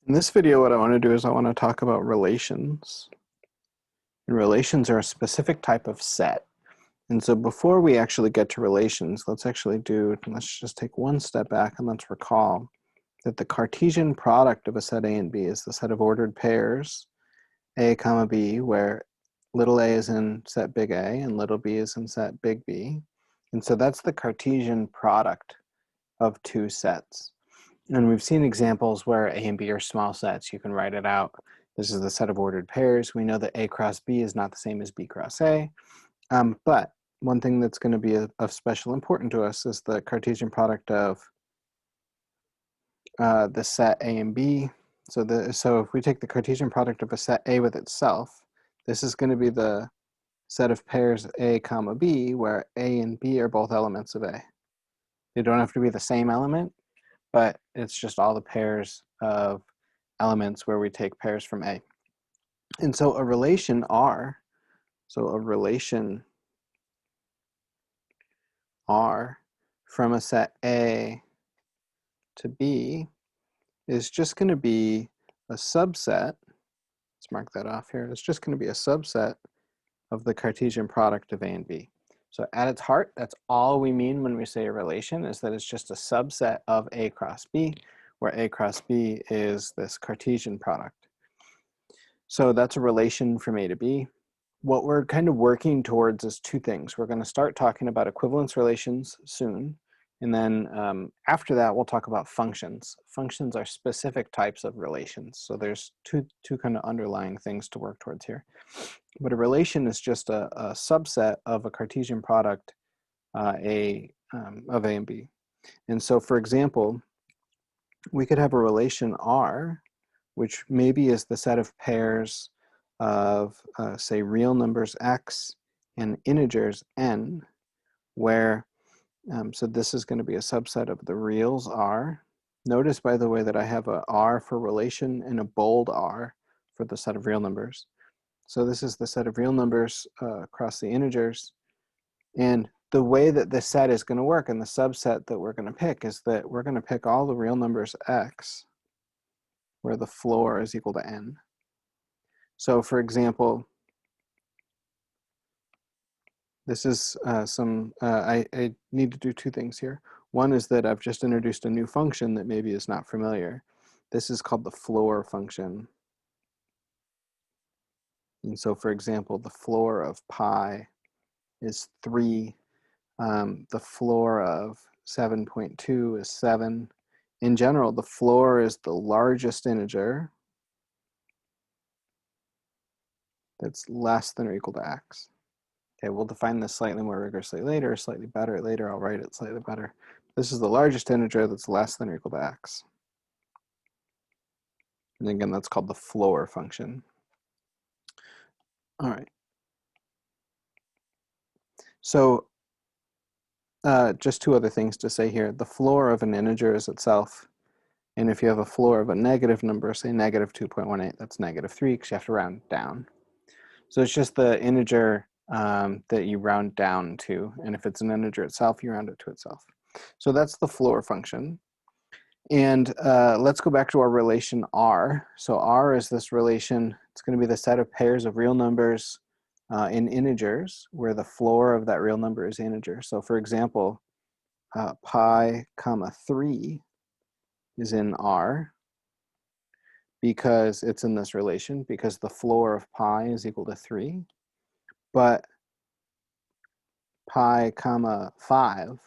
In this video, what I want to do is I want to talk about relations. And relations are a specific type of set. And so before we actually get to relations, let's just take one step back and let's recall that the Cartesian product of a set A and B is the set of ordered pairs A comma B, where little a is in set big A and little b is in set big B. And so that's the Cartesian product of two sets. And we've seen examples where A and B are small sets. You can write it out. This is the set of ordered pairs. We know that A cross B is not the same as B cross A. But one thing that's going to be of special importance to us is the Cartesian product of the set A and B. So if we take the Cartesian product of a set A with itself, this is going to be the set of pairs A comma B, where A and B are both elements of A. They don't have to be the same element, but it's just all the pairs of elements where we take pairs from A. And so a relation R, from a set A to B is just going to be a subset. Let's mark that off here. It's just going to be a subset of the Cartesian product of A and B. So at its heart, that's all we mean when we say a relation, is that it's just a subset of A cross B, where A cross B is this Cartesian product. So that's a relation from A to B. What we're kind of working towards is two things. We're going to start talking about equivalence relations soon. And then after that, we'll talk about functions. Functions are specific types of relations. So there's two kind of underlying things to work towards here. But a relation is just a subset of a Cartesian product of A and B. And so, for example, we could have a relation R, which maybe is the set of pairs of, say, real numbers x and integers n, where so this is going to be a subset of the reals R. Notice, by the way, that I have a R for relation and a bold R for the set of real numbers. So this is the set of real numbers across the integers. And the way that this set is going to work, and the subset that we're going to pick, is that we're going to pick all the real numbers x, where the floor is equal to n. So for example, this is I need to do two things here. One is that I've just introduced a new function that maybe is not familiar. This is called the floor function. And so, for example, the floor of pi is 3. The floor of 7.2 is 7. In general, the floor is the largest integer that's less than or equal to x. Okay, we'll define this slightly more rigorously later, slightly better later. I'll write it slightly better. This is the largest integer that's less than or equal to x. And again, that's called the floor function. All right. So just two other things to say here. The floor of an integer is itself. And if you have a floor of a negative number, say negative 2.18, that's negative 3, because you have to round down. So it's just the integer that you round down to. And if it's an integer itself, you round it to itself. So that's the floor function. And let's go back to our relation R. So R is this relation. It's going to be the set of pairs of real numbers in integers, where the floor of that real number is integer. So for example, pi comma 3 is in R because it's in this relation, because the floor of pi is equal to 3. But pi comma 5,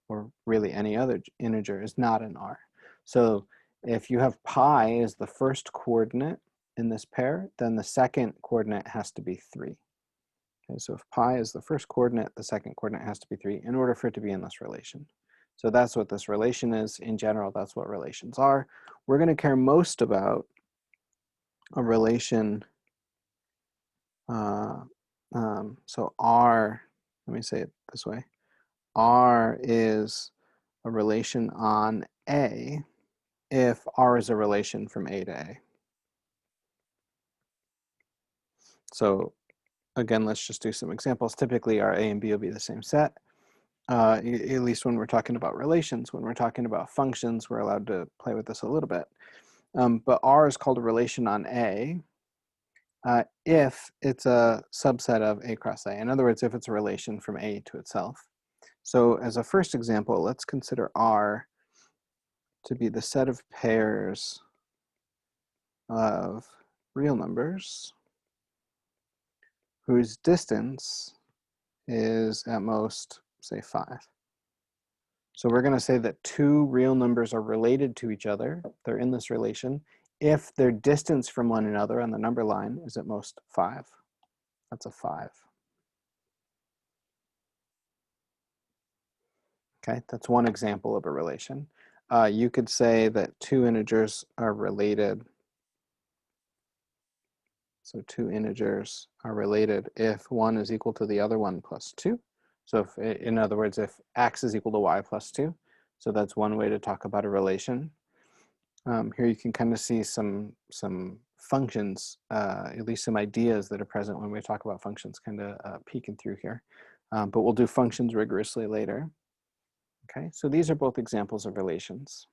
or really any other integer, is not in R. So if you have pi as the first coordinate in this pair, then the second coordinate has to be 3. Okay, so if pi is the first coordinate, the second coordinate has to be 3 in order for it to be in this relation. So that's what this relation is. In general, that's what relations are. We're going to care most about a relation. So R, let me say it this way. R is a relation on A if R is a relation from A to A. So again, let's just do some examples. Typically, our A and B will be the same set. At least when we're talking about relations. When we're talking about functions, we're allowed to play with this a little bit. But R is called a relation on A if it's a subset of A cross A. In other words, if it's a relation from A to itself. So as a first example, let's consider R to be the set of pairs of real numbers whose distance is at most, say, 5. So we're going to say that two real numbers are related to each other. They're in this relation if their distance from one another on the number line is at most 5. That's a 5. Okay, that's one example of a relation. You could say that two integers are related. So two integers are related if one is equal to the other one plus 2. So if, in other words, if x is equal to y plus 2. So that's one way to talk about a relation. Here you can kind of see some functions, at least some ideas that are present when we talk about functions, kind of peeking through here. But we'll do functions rigorously later. Okay, so these are both examples of relations.